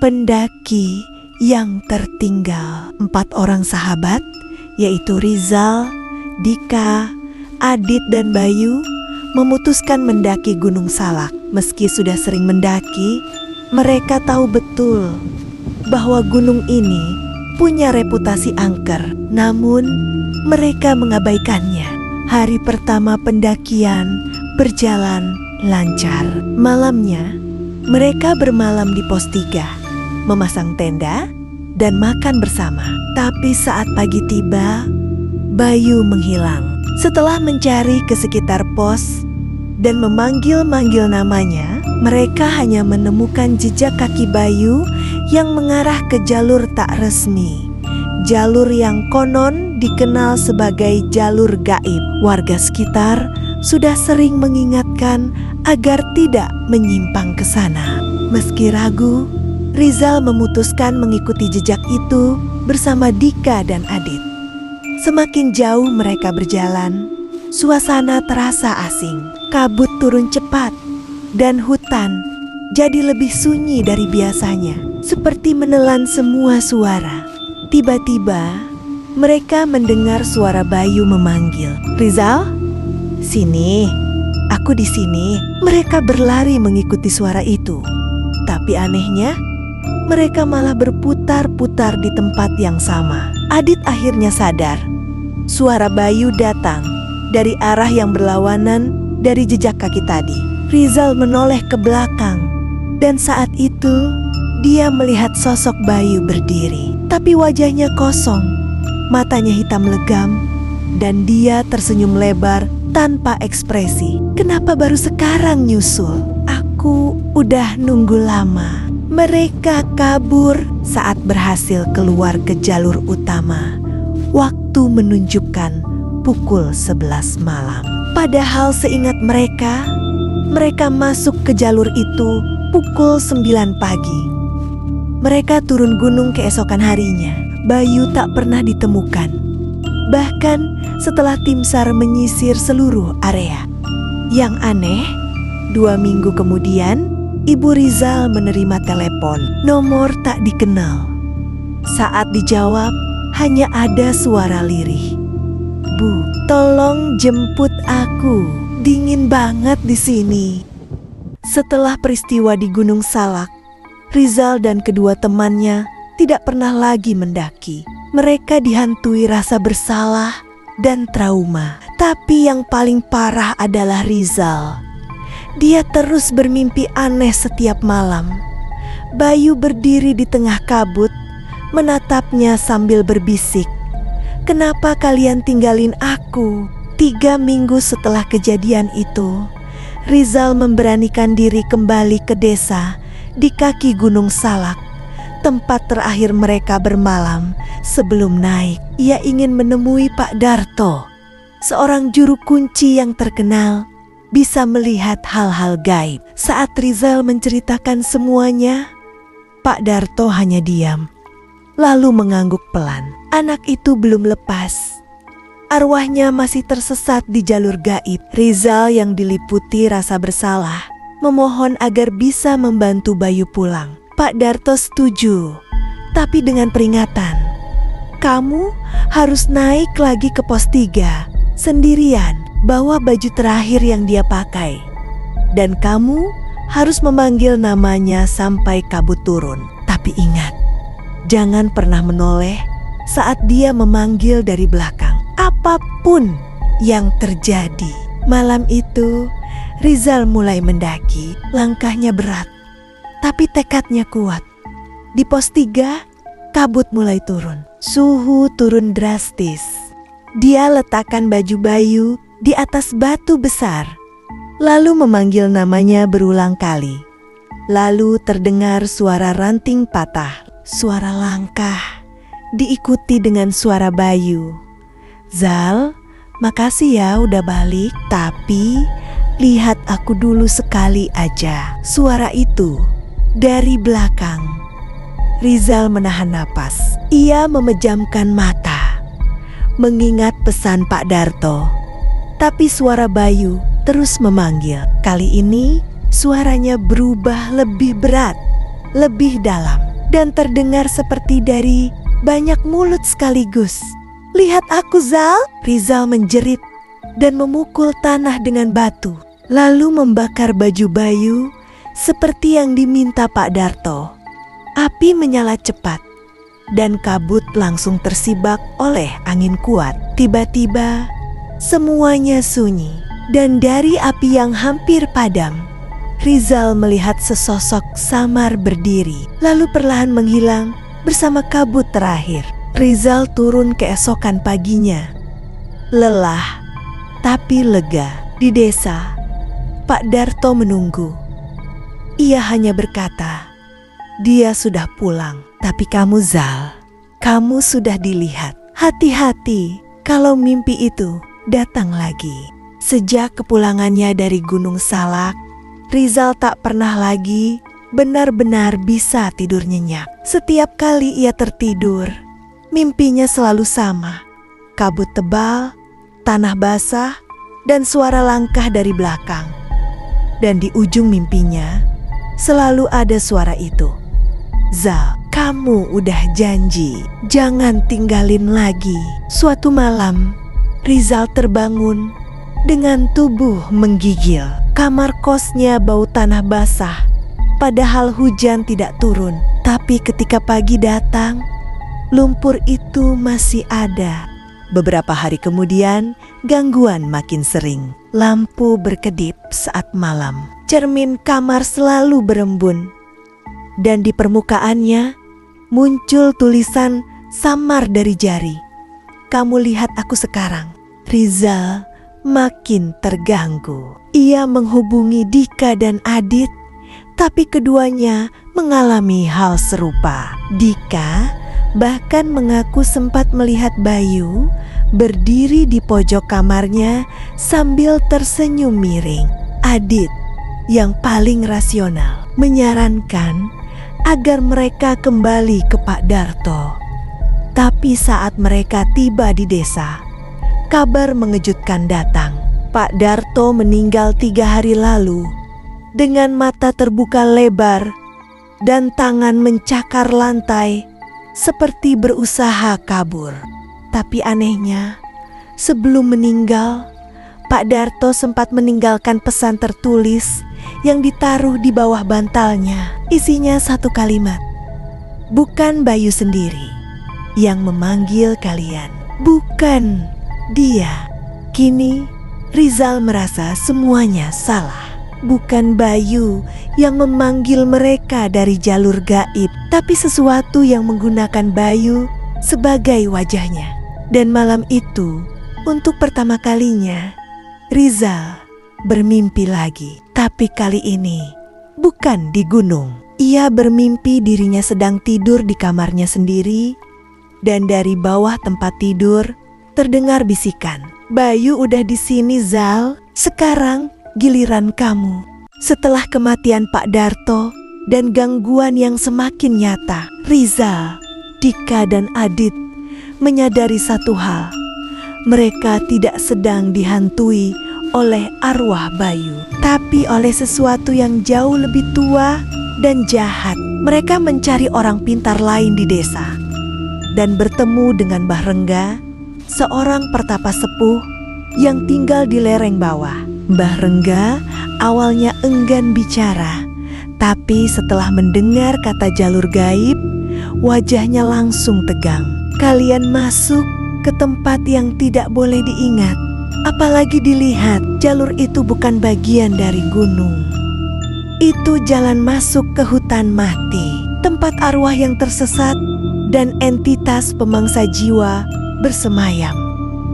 Pendaki yang tertinggal. 4 orang sahabat, yaitu Rizal, Dika, Adit, dan Bayu, memutuskan mendaki Gunung Salak. Meski sudah sering mendaki, mereka tahu betul bahwa gunung ini punya reputasi angker. Namun, mereka mengabaikannya. Hari pertama pendakian berjalan lancar. Malamnya, mereka bermalam di pos 3. Memasang tenda dan makan bersama. Tapi saat pagi tiba, Bayu menghilang. Setelah mencari ke sekitar pos dan memanggil-manggil namanya, mereka hanya menemukan jejak kaki Bayu yang mengarah ke jalur tak resmi. Jalur yang konon dikenal sebagai jalur gaib. Warga sekitar sudah sering mengingatkan agar tidak menyimpang ke sana. Meski ragu, Rizal memutuskan mengikuti jejak itu bersama Dika dan Adit. Semakin jauh mereka berjalan, suasana terasa asing. Kabut turun cepat dan hutan jadi lebih sunyi dari biasanya, seperti menelan semua suara. Tiba-tiba mereka mendengar suara Bayu memanggil, "Rizal, sini, aku di sini." Mereka berlari mengikuti suara itu. Tapi anehnya, mereka malah berputar-putar di tempat yang sama. Adit akhirnya sadar. Suara Bayu datang dari arah yang berlawanan dari jejak kaki tadi. Rizal menoleh ke belakang dan saat itu dia melihat sosok Bayu berdiri. Tapi wajahnya kosong, matanya hitam legam, dan dia tersenyum lebar tanpa ekspresi. "Kenapa baru sekarang nyusul? Aku udah nunggu lama." Mereka kabur saat berhasil keluar ke jalur utama. Waktu menunjukkan pukul 11 malam. Padahal seingat mereka masuk ke jalur itu pukul 9 pagi. Mereka turun gunung keesokan harinya. Bayu tak pernah ditemukan. Bahkan setelah tim SAR menyisir seluruh area. Yang aneh, 2 minggu kemudian, Ibu Rizal menerima telepon, nomor tak dikenal. Saat dijawab, hanya ada suara lirih. "Bu, tolong jemput aku. Dingin banget di sini." Setelah peristiwa di Gunung Salak, Rizal dan kedua temannya tidak pernah lagi mendaki. Mereka dihantui rasa bersalah dan trauma. Tapi yang paling parah adalah Rizal. Dia terus bermimpi aneh setiap malam. Bayu berdiri di tengah kabut, menatapnya sambil berbisik, "Kenapa kalian tinggalin aku?" 3 minggu setelah kejadian itu, Rizal memberanikan diri kembali ke desa di kaki Gunung Salak, tempat terakhir mereka bermalam sebelum naik. Ia ingin menemui Pak Darto, seorang juru kunci yang terkenal bisa melihat hal-hal gaib. Saat Rizal menceritakan semuanya, Pak Darto hanya diam, lalu mengangguk pelan. Anak itu belum lepas. Arwahnya masih tersesat di jalur gaib. Rizal yang diliputi rasa bersalah memohon agar bisa membantu Bayu pulang. Pak Darto setuju, tapi dengan peringatan. "Kamu harus naik lagi ke pos 3 sendirian. Bawa baju terakhir yang dia pakai. Dan kamu harus memanggil namanya sampai kabut turun. Tapi ingat, jangan pernah menoleh saat dia memanggil dari belakang. Apapun yang terjadi." Malam itu, Rizal mulai mendaki. Langkahnya berat, tapi tekadnya kuat. Di pos 3, kabut mulai turun. Suhu turun drastis. Dia letakkan baju Bayu di atas batu besar, lalu memanggil namanya berulang kali. Lalu terdengar suara ranting patah, suara langkah, diikuti dengan suara Bayu. "Zal, makasih ya udah balik, tapi lihat aku dulu sekali aja." Suara itu dari belakang. Rizal menahan napas. Ia memejamkan mata, mengingat pesan Pak Darto. Tapi suara Bayu terus memanggil. Kali ini suaranya berubah lebih berat, lebih dalam. dan terdengar seperti dari banyak mulut sekaligus. "Lihat aku, Zal!" Rizal menjerit dan memukul tanah dengan batu, lalu membakar baju Bayu seperti yang diminta Pak Darto. Api menyala cepat dan kabut langsung tersibak oleh angin kuat. Tiba-tiba semuanya sunyi, dan dari api yang hampir padam, Rizal melihat sesosok samar berdiri, lalu perlahan menghilang bersama kabut terakhir. Rizal turun keesokan paginya, lelah tapi lega. Di desa, Pak Darto menunggu. Ia hanya berkata, "Dia sudah pulang, tapi kamu, Zal, kamu sudah dilihat. Hati-hati kalau mimpi itu datang lagi." Sejak kepulangannya dari Gunung Salak, Rizal tak pernah lagi benar-benar bisa tidur nyenyak. Setiap kali ia tertidur, mimpinya selalu sama: kabut tebal, tanah basah, dan suara langkah dari belakang. Dan di ujung mimpinya selalu ada suara itu, "Zal, kamu udah janji, jangan tinggalin lagi." Suatu malam, Rizal terbangun dengan tubuh menggigil. Kamar kosnya bau tanah basah, padahal hujan tidak turun. Tapi ketika pagi datang, lumpur itu masih ada. Beberapa hari kemudian, gangguan makin sering. Lampu berkedip saat malam. Cermin kamar selalu berembun. Dan di permukaannya muncul tulisan samar dari jari, "Kamu lihat aku sekarang." Rizal makin terganggu. Ia menghubungi Dika dan Adit, tapi keduanya mengalami hal serupa. Dika bahkan mengaku sempat melihat Bayu berdiri di pojok kamarnya sambil tersenyum miring. Adit, yang paling rasional, menyarankan agar mereka kembali ke Pak Darto. Tapi saat mereka tiba di desa, kabar mengejutkan datang. Pak Darto meninggal 3 hari lalu dengan mata terbuka lebar dan tangan mencakar lantai seperti berusaha kabur. Tapi anehnya, sebelum meninggal, Pak Darto sempat meninggalkan pesan tertulis yang ditaruh di bawah bantalnya. Isinya satu kalimat, "Bukan Bayu sendiri yang memanggil kalian, bukan dia." Kini Rizal merasa semuanya salah. Bukan Bayu yang memanggil mereka dari jalur gaib, tapi sesuatu yang menggunakan Bayu sebagai wajahnya. Dan malam itu, untuk pertama kalinya, Rizal bermimpi lagi. Tapi kali ini bukan di gunung. Ia bermimpi dirinya sedang tidur di kamarnya sendiri, dan dari bawah tempat tidur terdengar bisikan, "Bayu udah di sini, Zal. Sekarang giliran kamu." Setelah kematian Pak Darto dan gangguan yang semakin nyata, Rizal, Dika, dan Adit menyadari satu hal. Mereka tidak sedang dihantui oleh arwah Bayu, tapi oleh sesuatu yang jauh lebih tua dan jahat. Mereka mencari orang pintar lain di desa dan bertemu dengan Mbah Rengga, seorang pertapa sepuh yang tinggal di lereng bawah. Mbah Rengga awalnya enggan bicara, tapi setelah mendengar kata jalur gaib, wajahnya langsung tegang. "Kalian masuk ke tempat yang tidak boleh diingat, apalagi dilihat. Jalur itu bukan bagian dari gunung. Itu jalan masuk ke hutan mati, tempat arwah yang tersesat dan entitas pemangsa jiwa bersemayam.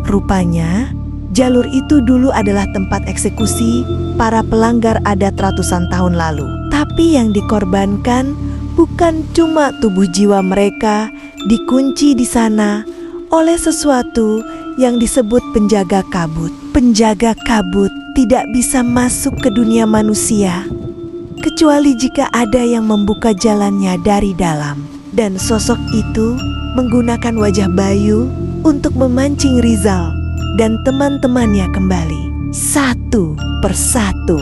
Rupanya, jalur itu dulu adalah tempat eksekusi para pelanggar adat ratusan tahun lalu. Tapi yang dikorbankan bukan cuma tubuh jiwa mereka dikunci di sana oleh sesuatu yang disebut penjaga kabut. Penjaga kabut tidak bisa masuk ke dunia manusia kecuali jika ada yang membuka jalannya dari dalam. Dan sosok itu menggunakan wajah Bayu untuk memancing Rizal dan teman-temannya kembali. Satu persatu,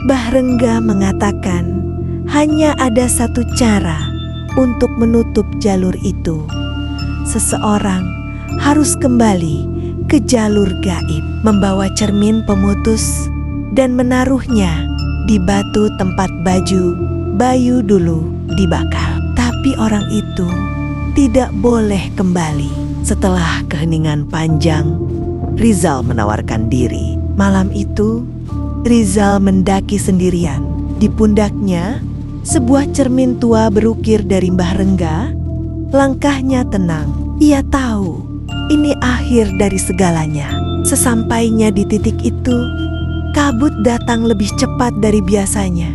Mbah Rengga mengatakan hanya ada satu cara untuk menutup jalur itu. Seseorang harus kembali ke jalur gaib, membawa cermin pemutus dan menaruhnya di batu tempat baju Bayu dulu dibakar. Tapi orang itu tidak boleh kembali. Setelah keheningan panjang, Rizal menawarkan diri. Malam itu, Rizal mendaki sendirian. Di pundaknya, sebuah cermin tua berukir dari Mbah Rengga. Langkahnya tenang. Ia tahu ini akhir dari segalanya. Sesampainya di titik itu, kabut datang lebih cepat dari biasanya.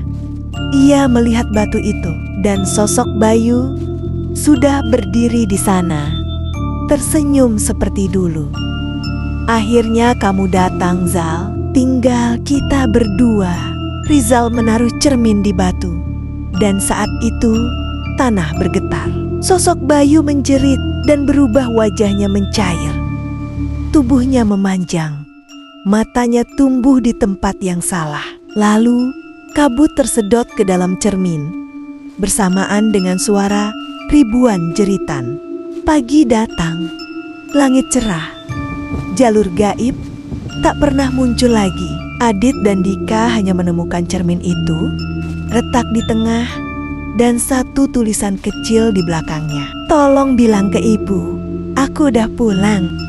Ia melihat batu itu dan sosok Bayu sudah berdiri di sana, tersenyum seperti dulu. Akhirnya kamu datang, Zal. Tinggal kita berdua. Rizal menaruh cermin di batu, dan saat itu tanah bergetar. Sosok Bayu menjerit dan berubah, wajahnya mencair. Tubuhnya memanjang, matanya tumbuh di tempat yang salah. Lalu kabut tersedot ke dalam cermin, bersamaan dengan suara ribuan jeritan. Pagi datang, langit cerah, jalur gaib tak pernah muncul lagi. Adit dan Dika hanya menemukan cermin itu, retak di tengah, dan satu tulisan kecil di belakangnya. Tolong bilang ke ibu, aku udah pulang.